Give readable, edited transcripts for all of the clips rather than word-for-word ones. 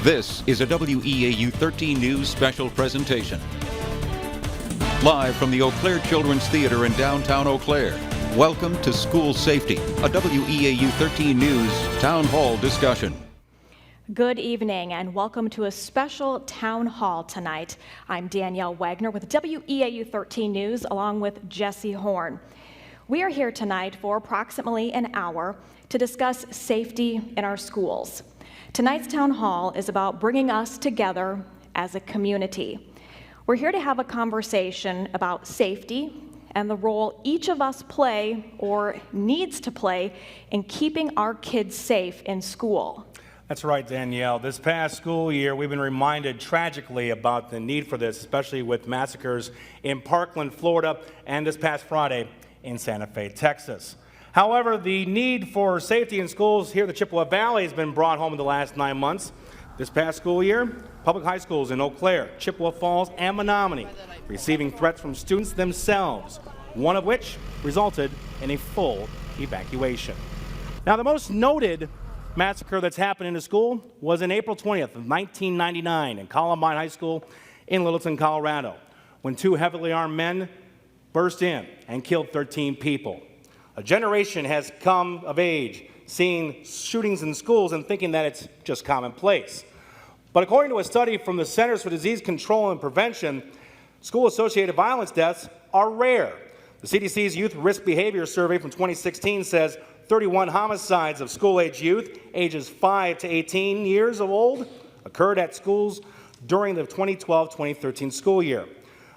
This is a WEAU 13 News special presentation. Live from the Eau Claire Children's Theater in downtown Eau Claire, welcome to School Safety, a WEAU 13 News Town Hall discussion. Good evening and welcome to a special town hall tonight. I'm Danielle Wagner with WEAU 13 News along with Jesse Horn. We are here tonight for approximately an hour to discuss safety in our schools. Tonight's town hall is about bringing us together as a community. We're here to have a conversation about safety and the role each of us play or needs to play in keeping our kids safe in school. That's right, Danielle. This past school year, we've been reminded tragically about the need for this, especially with massacres in Parkland, Florida, and this past Friday in Santa Fe, Texas. However, the need for safety in schools here at the Chippewa Valley has been brought home in the last 9 months. This past school year, public high schools in Eau Claire, Chippewa Falls, and Menominee receiving threats from students themselves, one of which resulted in a full evacuation. Now, the most noted massacre that's happened in a school was in April 20th of 1999 in Columbine High School in Littleton, Colorado, when two heavily armed men burst in and killed 13 people. A generation has come of age seeing shootings in schools and thinking that it's just commonplace. But according to a study from the Centers for Disease Control and Prevention, school-associated violence deaths are rare. The CDC's Youth Risk Behavior Survey from 2016 says 31 homicides of school-age youth, ages 5 to 18 years old, occurred at schools during the 2012-2013 school year.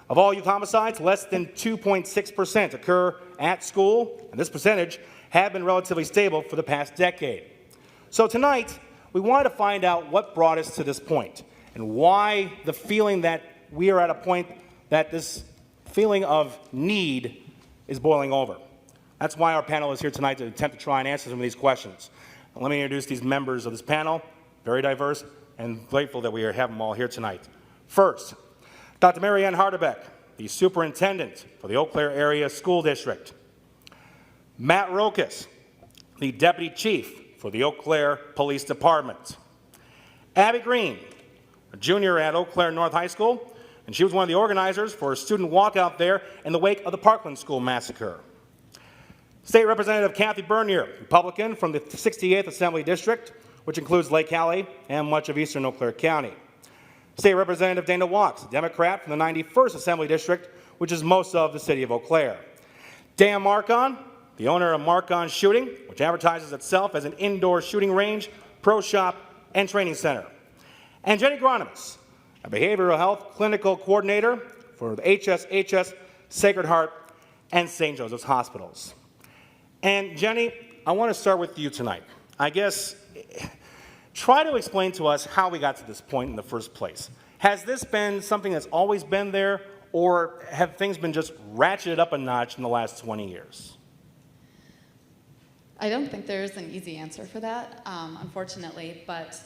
Of all youth homicides, less than 2.6% occur at school, and this percentage had been relatively stable for the past decade. So tonight, we wanted to find out what brought us to this point and why the feeling that we are at a point that this feeling of need is boiling over. That's why our panel is here tonight to attempt to try and answer some of these questions. Let me introduce these members of this panel, very diverse, and grateful that we have them all here tonight. First, Dr. Mary Ann Hardebeck, the Superintendent for the Eau Claire Area School District. Matt Rokas, the Deputy Chief for the Eau Claire Police Department. Abby Green, a junior at Eau Claire North High School, and she was one of the organizers for a student walkout there in the wake of the Parkland School massacre. State Representative Kathy Bernier, Republican from the 68th Assembly District, which includes Lake Hallie and much of eastern Eau Claire County. State Representative Dana Walks, Democrat from the 91st Assembly District, which is most of the city of Eau Claire. Dan Marcon, the owner of Marcon Shooting, which advertises itself as an indoor shooting range, pro shop, and training center. And Jenny Gronimus, a behavioral health clinical coordinator for the HSHS, Sacred Heart, and St. Joseph's Hospitals. And Jenny, I want to start with you tonight. I guess, try to explain to us how we got to this point in the first place. Has this been something that's always been there, or have things been just ratcheted up a notch in the last 20 years? I don't think there's an easy answer for that, unfortunately, but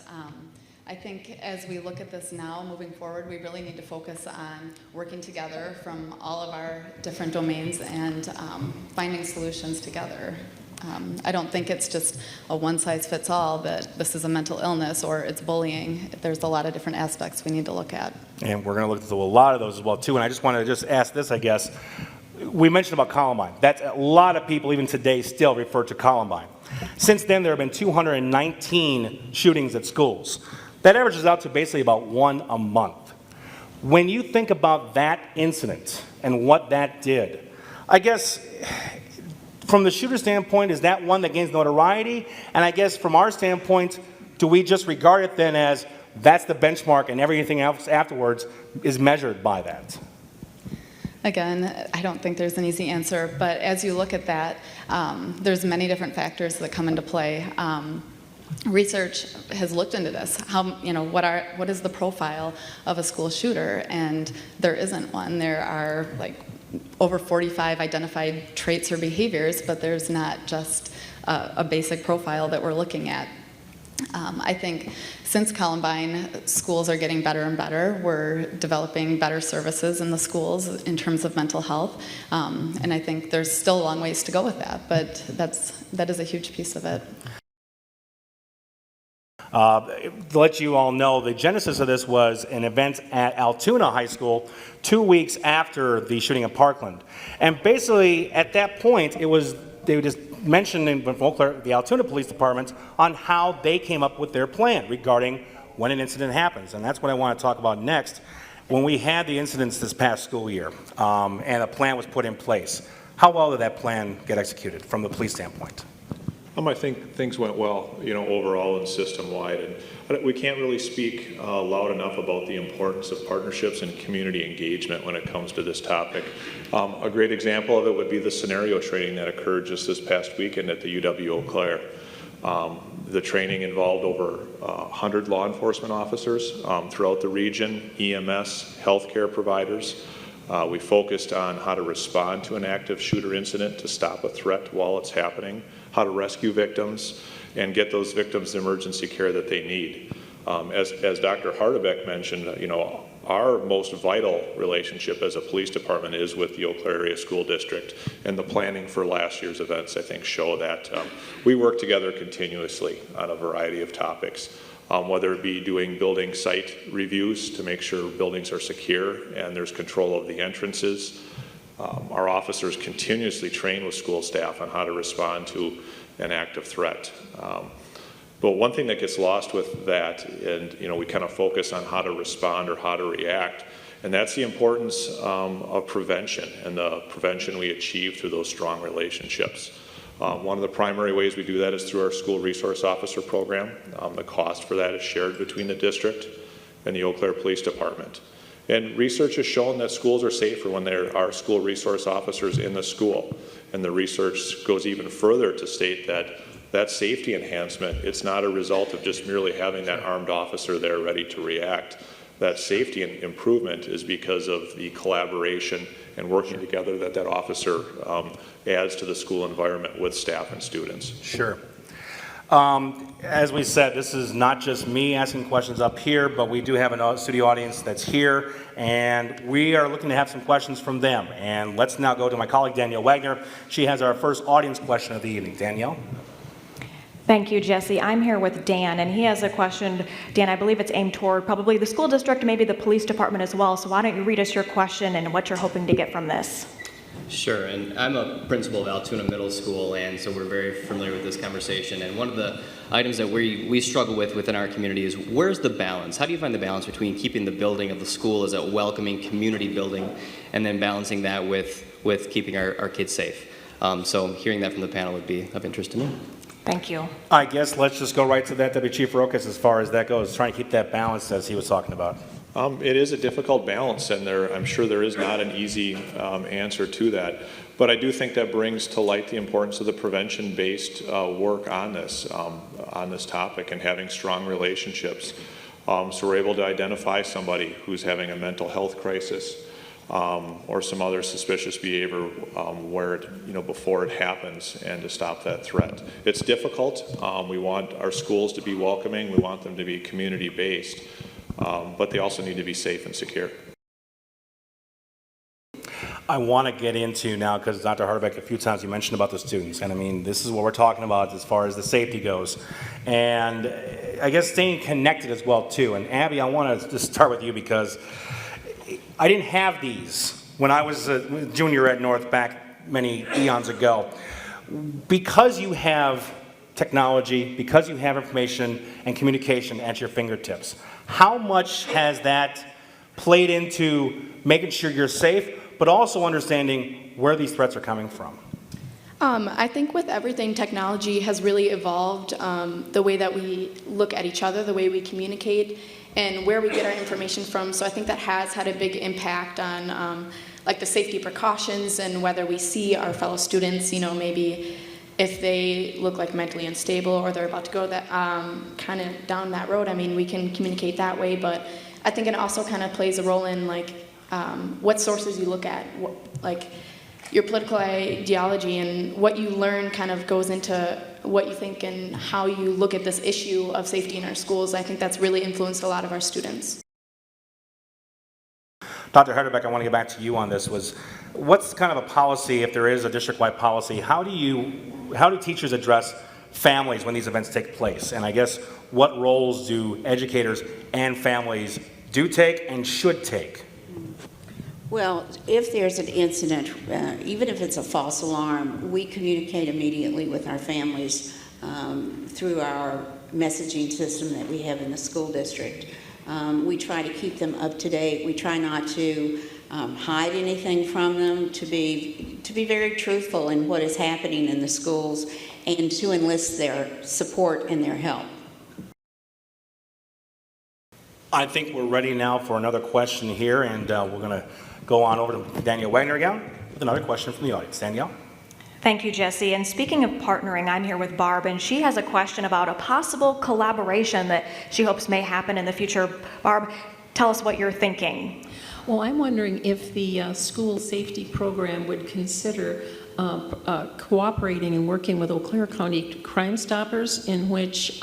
I think as we look at this now, moving forward, we really need to focus on working together from all of our different domains and finding solutions together. I don't think it's just a one-size-fits-all that this is a mental illness or it's bullying. There's a lot of different aspects we need to look at. And we're going to look at a lot of those as well, too. And I just want to just ask this, I guess. We mentioned about Columbine. That's a lot of people, even today, still refer to Columbine. Since then, there have been 219 shootings at schools. That averages out to basically about one a month. When you think about that incident and what that did, I guess from the shooter standpoint, is that one that gains notoriety? And I guess from our standpoint, do we just regard it then as that's the benchmark and everything else afterwards is measured by that? Again, I don't think there's an easy answer, but as you look at that, there's many different factors that come into play. Research has looked into this. What is the profile of a school shooter? And there isn't one. There are like over 45 identified traits or behaviors, but there's not just a basic profile that we're looking at. I think since Columbine, schools are getting better and better. We're developing better services in the schools in terms of mental health, and I think there's still a long ways to go with that, but that is a huge piece of it. To let you all know, the genesis of this was an event at Altoona High School 2 weeks after the shooting in Parkland. And basically, at that point, they were just mentioning the Altoona Police Department on how they came up with their plan regarding when an incident happens. And that's what I want to talk about next. When we had the incidents this past school year, and a plan was put in place, how well did that plan get executed from the police standpoint? I think things went well, overall and system-wide. And we can't really speak loud enough about the importance of partnerships and community engagement when it comes to this topic. A great example of it would be the scenario training that occurred just this past weekend at the UW Eau Claire. The training involved over 100 law enforcement officers throughout the region, EMS, healthcare providers. We focused on how to respond to an active shooter incident to stop a threat while it's happening, how to rescue victims, and get those victims the emergency care that they need. As Dr. Hardebeck mentioned, our most vital relationship as a police department is with the Eau Claire Area School District, and the planning for last year's events, I think, show that. We work together continuously on a variety of topics, whether it be doing building site reviews to make sure buildings are secure and there's control of the entrances. Our officers continuously train with school staff on how to respond to an active threat. But one thing that gets lost with that, and we kind of focus on how to respond or how to react, and that's the importance of prevention and the prevention we achieve through those strong relationships. One of the primary ways we do that is through our school resource officer program. The cost for that is shared between the district and the Eau Claire Police Department. And research has shown that schools are safer when there are school resource officers in the school. And the research goes even further to state that that safety enhancement, it's not a result of just merely having that armed officer there ready to react. That safety improvement is because of the collaboration and working together that officer adds to the school environment with staff and students. Sure. As we said, this is not just me asking questions up here, but we do have a studio audience that's here, and we are looking to have some questions from them. And let's now go to my colleague, Danielle Wagner. She has our first audience question of the evening. Danielle? Thank you, Jesse. I'm here with Dan, and he has a question. Dan, I believe it's aimed toward probably the school district, maybe the police department as well. So why don't you read us your question and what you're hoping to get from this? Sure, and I'm a principal of Altoona Middle School, and so we're very familiar with this conversation. And one of the items that we struggle with within our community is where's the balance? How do you find the balance between keeping the building of the school as a welcoming community building and then balancing that with keeping our kids safe? So hearing that from the panel would be of interest to me. Thank you. I guess let's just go right to that, Deputy Chief Rokas, as far as that goes, trying to keep that balance as he was talking about. It is a difficult balance, and I'm sure there is not an easy answer to that. But I do think that brings to light the importance of the prevention-based work on this topic and having strong relationships. So we're able to identify somebody who's having a mental health crisis or some other suspicious behavior where before it happens, and to stop that threat. It's difficult. We want our schools to be welcoming. We want them to be community-based. But they also need to be safe and secure. I want to get into now, because Dr. Hardebeck, a few times you mentioned about the students, and I mean, this is what we're talking about as far as the safety goes. And I guess staying connected as well, too. And Abby, I want to just start with you, because I didn't have these when I was a junior at North back many eons ago. Because you have technology, because you have information and communication at your fingertips, how much has that played into making sure you're safe, but also understanding where these threats are coming from? I think with everything, technology has really evolved the way that we look at each other, the way we communicate, and where we get our information from. So I think that has had a big impact on like the safety precautions and whether we see our fellow students, maybe if they look like mentally unstable or they're about to go that kind of down that road. I mean, we can communicate that way, but I think it also kind of plays a role in like what sources you look at, like your political ideology, and what you learn kind of goes into what you think and how you look at this issue of safety in our schools. I think that's really influenced a lot of our students. Dr. Hardebeck, I want to get back to you on this. What's kind of a policy, if there is a district-wide policy, how do teachers address families when these events take place? And I guess what roles do educators and families do take and should take? Well, if there's an incident, even if it's a false alarm, we communicate immediately with our families through our messaging system that we have in the school district. We try to keep them up to date. We try not to hide anything from them, to be very truthful in what is happening in the schools and to enlist their support and their help. I think we're ready now for another question here, and we're going to go on over to Danielle Wagner again with another question from the audience. Danielle? Thank you, Jesse. And speaking of partnering, I'm here with Barb, and she has a question about a possible collaboration that she hopes may happen in the future. Barb, tell us what you're thinking. Well, I'm wondering if the school safety program would consider cooperating and working with Eau Claire County Crime Stoppers, in which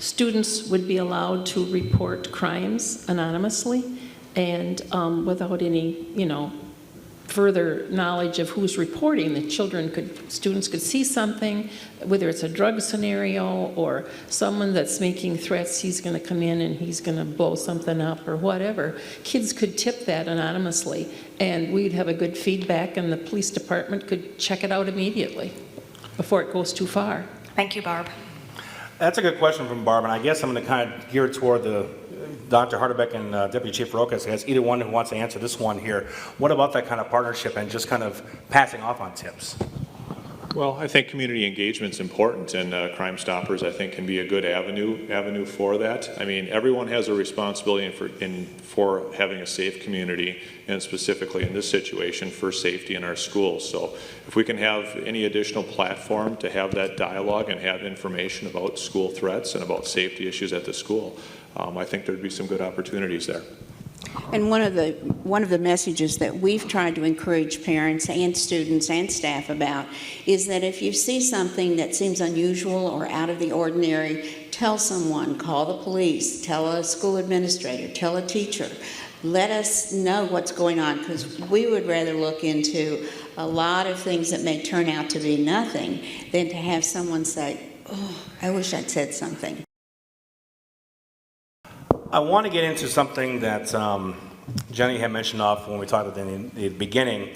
students would be allowed to report crimes anonymously and without any, further knowledge of who's reporting. The students could see something, whether it's a drug scenario or someone that's making threats, he's going to come in and he's going to blow something up or whatever. Kids could tip that anonymously, and we'd have a good feedback, and the police department could check it out immediately before it goes too far. Thank you, Barb. That's a good question from Barb, and I guess I'm going to kind of gear it toward the Dr. Harderbeck and Deputy Chief Rokas. Has either one who wants to answer this one here. What about that kind of partnership and just kind of passing off on tips? Well, I think community engagement is important, and Crime Stoppers, I think, can be a good avenue for that. I mean, everyone has a responsibility for having a safe community, and specifically in this situation, for safety in our schools. So if we can have any additional platform to have that dialogue and have information about school threats and about safety issues at the school, I think there'd be some good opportunities there. And one of the messages that we've tried to encourage parents and students and staff about is that if you see something that seems unusual or out of the ordinary, tell someone, call the police, tell a school administrator, tell a teacher. Let us know what's going on, because we would rather look into a lot of things that may turn out to be nothing than to have someone say, "Oh, I wish I'd said something." I want to get into something that Jenny had mentioned off when we talked at the beginning,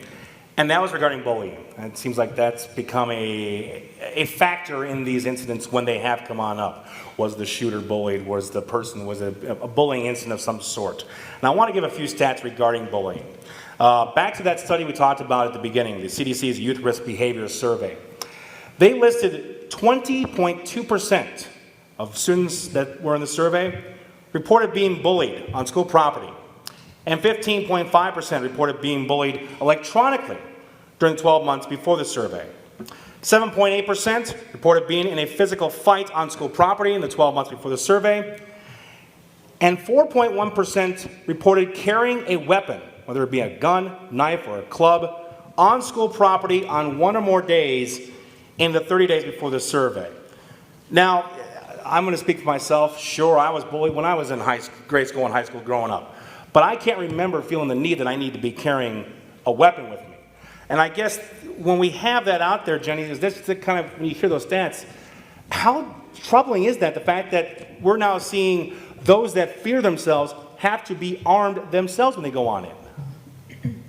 and that was regarding bullying. And it seems like that's become a factor in these incidents when they have come on up. Was the shooter bullied? Was the person, was it a bullying incident of some sort? And I want to give a few stats regarding bullying. Back to that study we talked about at the beginning, the CDC's Youth Risk Behavior Survey. They listed 20.2% of students that were in the survey reported being bullied on school property, and 15.5% reported being bullied electronically during 12 months before the survey. 7.8% reported being in a physical fight on school property in the 12 months before the survey, and 4.1% reported carrying a weapon, whether it be a gun, knife, or a club, on school property on one or more days in the 30 days before the survey. Now, I'm going to speak for myself. Sure, I was bullied when I was in grade school and high school growing up. But I can't remember feeling the need that I need to be carrying a weapon with me. And I guess when we have that out there, Jenny, is this the kind of, when you hear those stats, how troubling is that, the fact that we're now seeing those that fear themselves have to be armed themselves when they go on in?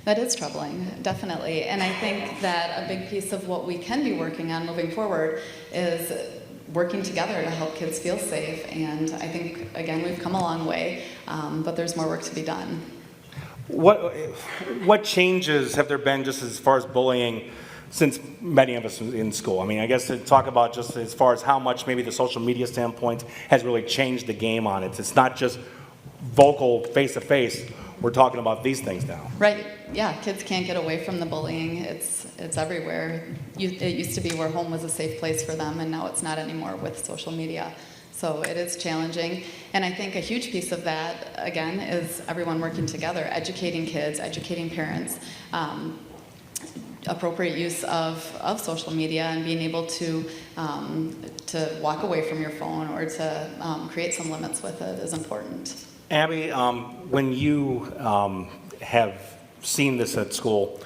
That is troubling, definitely. And I think that a big piece of what we can be working on moving forward is working together to help kids feel safe. And I think, again, we've come a long way, but there's more work to be done. What changes have there been just as far as bullying since many of us in school? I mean, I guess to talk about just as far as how much maybe the social media standpoint has really changed the game on it. It's not just vocal face-to-face. We're talking about these things now. Right. Yeah, kids can't get away from the bullying. It's everywhere. It used to be where home was a safe place for them, and now it's not anymore with social media. So it is challenging. And I think a huge piece of that, again, is everyone working together, educating kids, educating parents, appropriate use of social media, and being able to walk away from your phone or to create some limits with it is important. Abby, when you have seen this at school,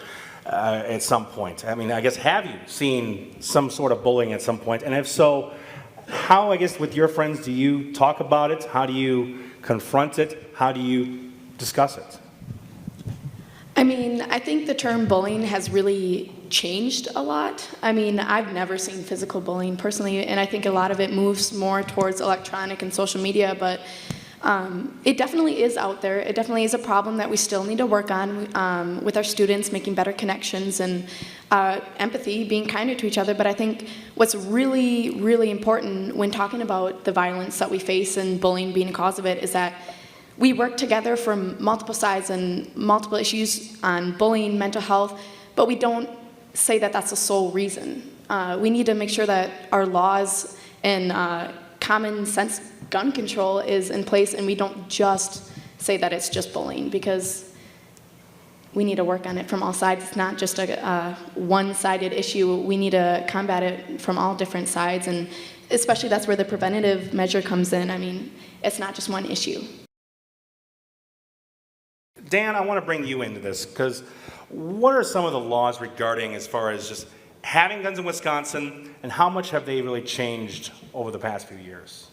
at some point? I mean, I guess, have you seen some sort of bullying at some point? And if so, how, I guess, with your friends, do you talk about it? How do you confront it? How do you discuss it? I mean, I think the term bullying has really changed a lot. I mean, I've never seen physical bullying personally, and I think a lot of it moves more towards electronic and social media, but it definitely is out there. It definitely is a problem that we still need to work on with our students, making better connections and empathy, being kinder to each other. But I think what's really, really important when talking about the violence that we face and bullying being a cause of it is that we work together from multiple sides and multiple issues on bullying, mental health, but we don't say that that's the sole reason. We need to make sure that our laws and common sense gun control is in place, and we don't just say that it's just bullying, because we need to work on it from all sides. It's not just a one-sided issue. We need to combat it from all different sides, and especially that's where the preventative measure comes in. I mean, it's not just one issue. Dan, I want to bring you into this, because what are some of the laws regarding as far as just having guns in Wisconsin, and how much have they really changed over the past few years?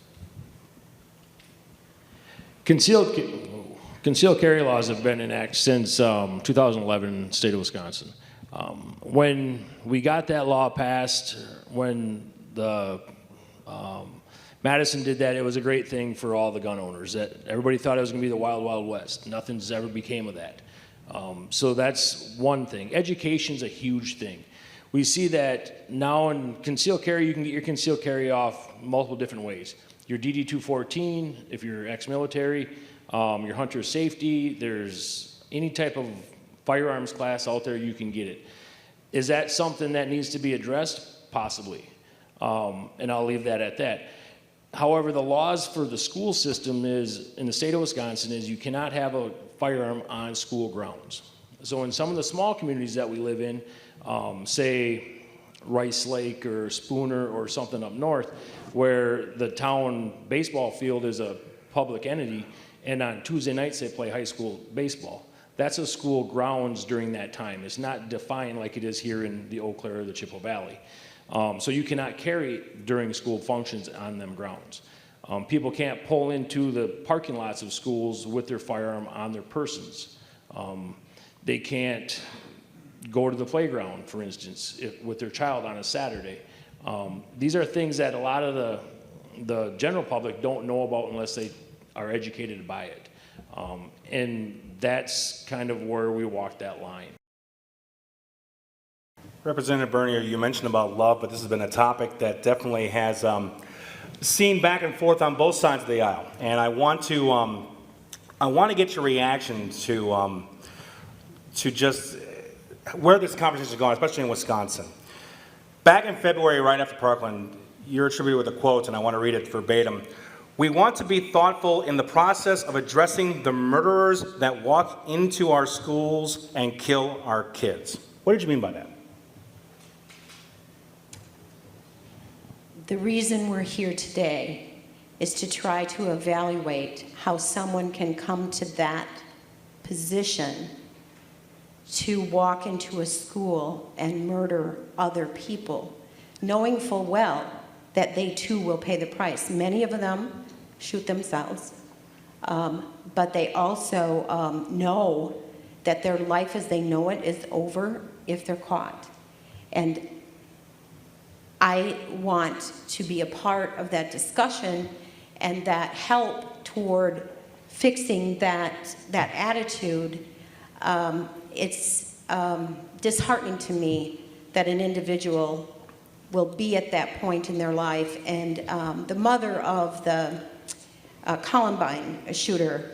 Concealed carry laws have been in act since 2011 in the state of Wisconsin. When we got that law passed, when the Madison did that, it was a great thing for all the gun owners. That everybody thought it was going to be the Wild Wild West. Nothing's ever became of that. So that's one thing. Education's a huge thing. We see that now in concealed carry, you can get your concealed carry off multiple different ways. Your DD-214, if you're ex-military, your hunter safety, there's any type of firearms class out there, you can get it. Is that something that needs to be addressed? Possibly. And I'll leave that at that. However, the laws for the school system is, in the state of Wisconsin, is you cannot have a firearm on school grounds. So in some of the small communities that we live in, say Rice Lake or Spooner or something up north, where the town baseball field is a public entity, and on Tuesday nights they play high school baseball. That's a school grounds during that time. It's not defined like it is here in the Eau Claire or the Chippewa Valley. So you cannot carry during school functions on them grounds. People can't pull into the parking lots of schools with their firearm on their persons. They can't go to the playground, for instance, with their child on a Saturday. These are things that a lot of the general public don't know about unless they are educated by it. And that's kind of where we walk that line. Representative Bernier, you mentioned about love, but this has been a topic that definitely has seen back and forth on both sides of the aisle. And I want to get your reaction to just where this conversation is going, especially in Wisconsin. Back in February, right after Parkland, you're attributed with a quote, and I want to read it verbatim. "We want to be thoughtful in the process of addressing the murderers that walk into our schools and kill our kids." What did you mean by that? The reason we're here today is to try to evaluate how someone can come to that position to walk into a school and murder other people, knowing full well that they too will pay the price. Many of them shoot themselves, but they also know that their life as they know it is over if they're caught. And I want to be a part of that discussion and that help toward fixing that attitude. It's disheartening to me that an individual will be at that point in their life. And the mother of the Columbine shooter,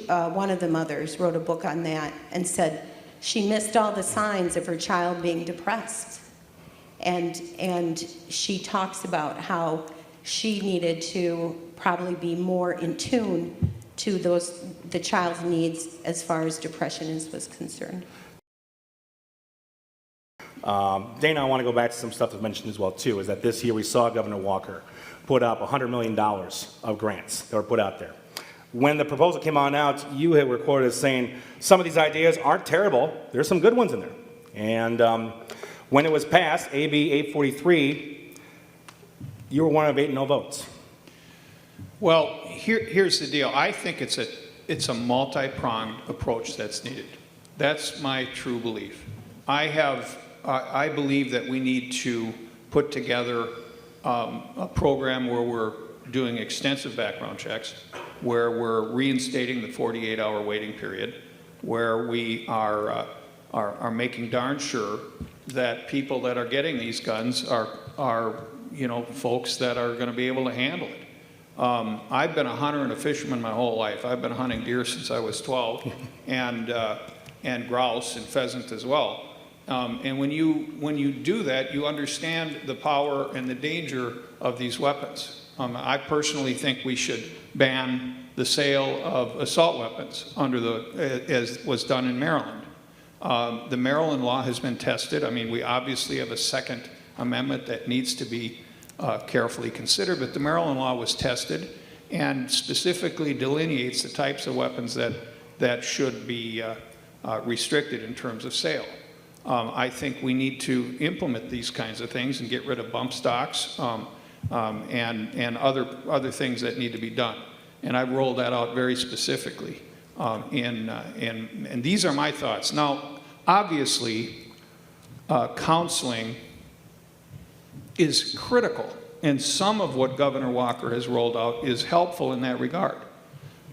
one of the mothers wrote a book on that and said she missed all the signs of her child being depressed. And she talks about how she needed to probably be more in tune to the child's needs as far as depression was concerned. Dana, I want to go back to some stuff that's mentioned as well, too, is that this year we saw Governor Walker put up $100 million of grants that were put out there. When the proposal came on out, you had recorded as saying some of these ideas aren't terrible. There's some good ones in there. And when it was passed, AB 843, you were one of 8 no votes. Well, here's the deal. I think it's a multi-pronged approach that's needed. That's my true belief. I believe that we need to put together a program where we're doing extensive background checks, where we're reinstating the 48-hour waiting period, where we are making darn sure that people that are getting these guns are folks that are going to be able to handle it. I've been a hunter and a fisherman my whole life. I've been hunting deer since I was 12, and grouse and pheasant as well. And when you do that, you understand the power and the danger of these weapons. I personally think we should ban the sale of assault weapons as was done in Maryland. The Maryland law has been tested. I mean, we obviously have a Second Amendment that needs to be carefully considered, but the Maryland law was tested and specifically delineates the types of weapons that should be restricted in terms of sale. I think we need to implement these kinds of things and get rid of bump stocks and other things that need to be done. And I've rolled that out very specifically. And these are my thoughts. Now, obviously, counseling is critical, and some of what Governor Walker has rolled out is helpful in that regard.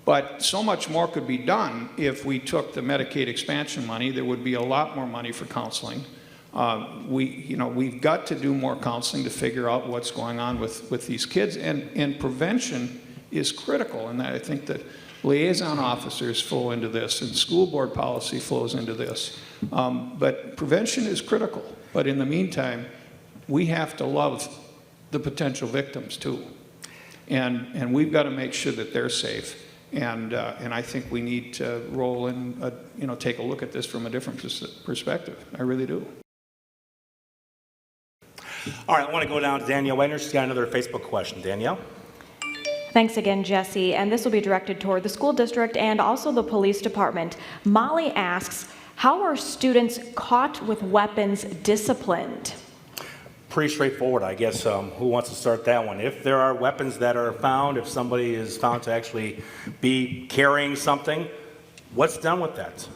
But so much more could be done if we took the Medicaid expansion money. There would be a lot more money for counseling. We've got to do more counseling to figure out what's going on with these kids, and prevention is critical. And I think that liaison officers flow into this, and school board policy flows into this. But prevention is critical. But in the meantime, we have to love the potential victims too, and we've got to make sure that they're safe. And I think we need to roll in, take a look at this from a different perspective. I really do. All right, I want to go down to Danielle Wagner. She's got another Facebook question. Danielle? Thanks again, Jesse. And this will be directed toward the school district and also the police department. Molly asks, how are students caught with weapons disciplined? Pretty straightforward, I guess. Who wants to start that one? If there are weapons that are found, if somebody is found to actually be carrying something, what's done with that?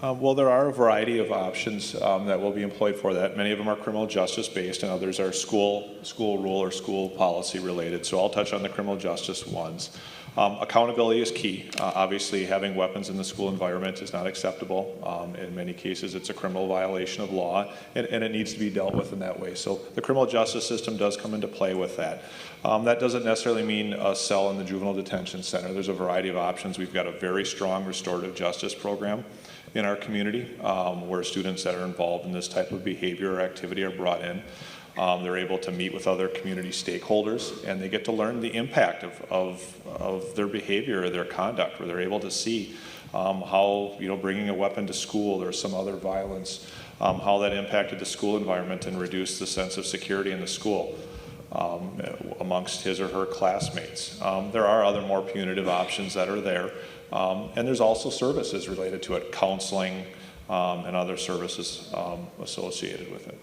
Well, there are a variety of options that will be employed for that. Many of them are criminal justice based, and others are school rule or school policy related. So I'll touch on the criminal justice ones. Accountability is key. Obviously, having weapons in the school environment is not acceptable. In many cases, it's a criminal violation of law, and it needs to be dealt with in that way. So the criminal justice system does come into play with that. That doesn't necessarily mean a cell in the juvenile detention center. There's a variety of options. We've got a very strong restorative justice program in our community where students that are involved in this type of behavior or activity are brought in. They're able to meet with other community stakeholders, and they get to learn the impact of their behavior or their conduct, where they're able to see how bringing a weapon to school or some other violence, how that impacted the school environment and reduced the sense of security in the school amongst his or her classmates. There are other more punitive options that are there, and there's also services related to it, counseling and other services associated with it.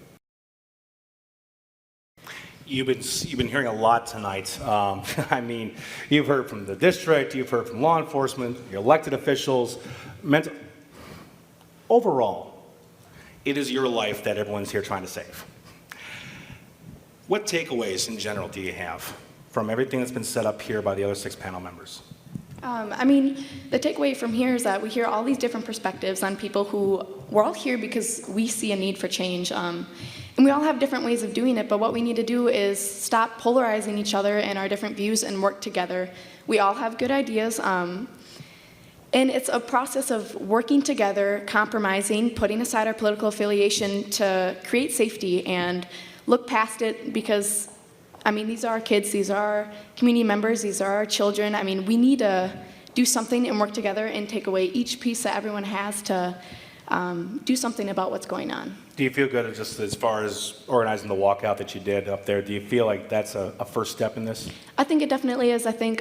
You've been hearing a lot tonight. I mean, you've heard from the district, you've heard from law enforcement, your elected officials. Overall, it is your life that everyone's here trying to save. What takeaways in general do you have from everything that's been set up here by the other 6 panel members? I mean, the takeaway from here is that we hear all these different perspectives on people who, we're all here because we see a need for change. And we all have different ways of doing it, but what we need to do is stop polarizing each other and our different views and work together. We all have good ideas, and it's a process of working together, compromising, putting aside our political affiliation to create safety and look past it, because I mean, these are our kids, these are our community members, these are our children. I mean, we need to do something and work together and take away each piece that everyone has to do something about what's going on. Do you feel good just as far as organizing the walkout that you did up there? Do you feel like that's a first step in this? I think it definitely is. I think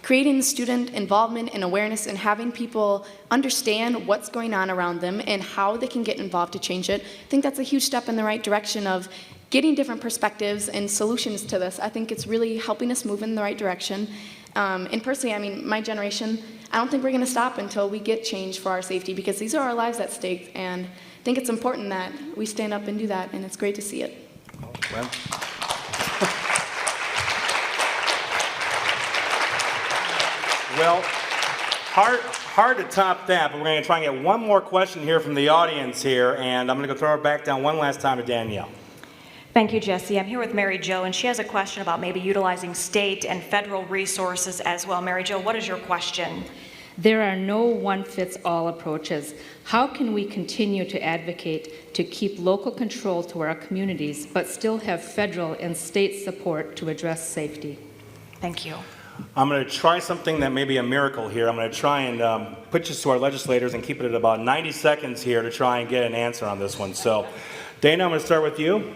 creating student involvement and awareness and having people understand what's going on around them and how they can get involved to change it, I think that's a huge step in the right direction of getting different perspectives and solutions to this. I think it's really helping us move in the right direction. And personally, I mean, my generation, I don't think we're going to stop until we get change for our safety, because these are our lives at stake, and I think it's important that we stand up and do that, and it's great to see it. Well. Well, hard to top that, but we're going to try and get one more question here from the audience here, and I'm going to go throw it back down one last time to Danielle. Thank you, Jesse. I'm here with Mary Jo, and she has a question about maybe utilizing state and federal resources as well. Mary Jo, what is your question? There are no one-fits-all approaches. How can we continue to advocate to keep local control to our communities, but still have federal and state support to address safety? Thank you. I'm going to try something that may be a miracle here. I'm going to try and pitch this to our legislators and keep it at about 90 seconds here to try and get an answer on this one. So, Dana, I'm going to start with you.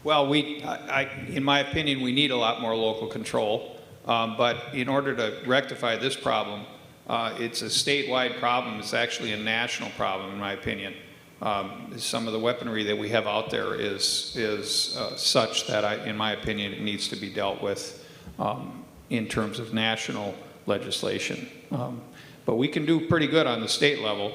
Well, in my opinion, we need a lot more local control. But in order to rectify this problem, it's a statewide problem. It's actually a national problem, in my opinion. Some of the weaponry that we have out there is such that, in my opinion, it needs to be dealt with in terms of national legislation. But we can do pretty good on the state level,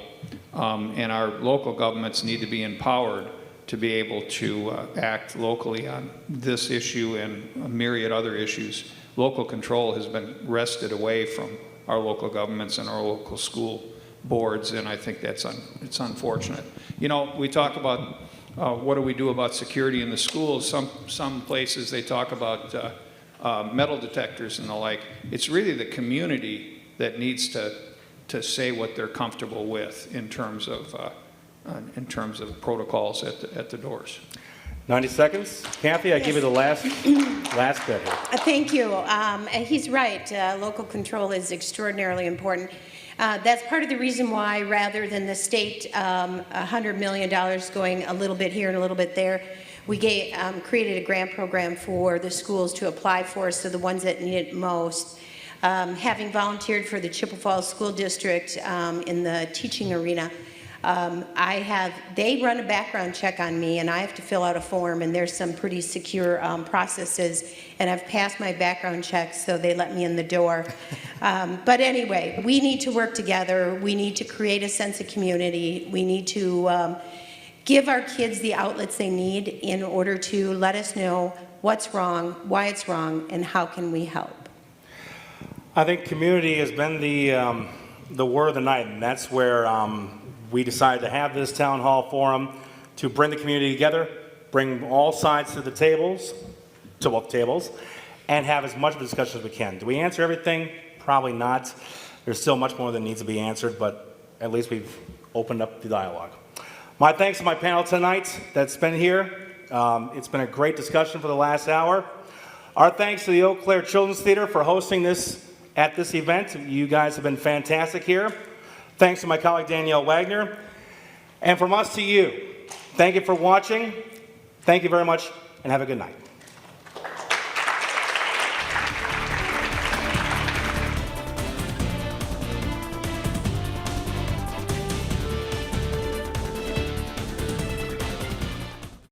and our local governments need to be empowered to be able to act locally on this issue and a myriad other issues. Local control has been wrested away from our local governments and our local school boards, and I think that's it's unfortunate. You know, we talk about what do we do about security in the schools. Some places they talk about metal detectors and the like. It's really the community that needs to say what they're comfortable with in terms of protocols at the doors. 90 seconds. Kathy, I give you the last bit here. Thank you. He's right. Local control is extraordinarily important. That's part of the reason why, rather than the state $100 million going a little bit here and a little bit there, we created a grant program for the schools to apply for, so the ones that need it most. Having volunteered for the Chippewa Falls School District in the teaching arena, they run a background check on me, and I have to fill out a form, and there's some pretty secure processes, and I've passed my background checks, so they let me in the door. But anyway, we need to work together. We need to create a sense of community. We need to give our kids the outlets they need in order to let us know what's wrong, why it's wrong, and how can we help. I think community has been the word of the night, and that's where we decided to have this town hall forum to bring the community together, bring all sides to both tables, and have as much of a discussion as we can. Do we answer everything? Probably not. There's still much more that needs to be answered, but at least we've opened up the dialogue. My thanks to my panel tonight that's been here. It's been a great discussion for the last hour. Our thanks to the Eau Claire Children's Theater for hosting this at this event. You guys have been fantastic here. Thanks to my colleague Danielle Wagner. And from us to you, thank you for watching. Thank you very much, and have a good night.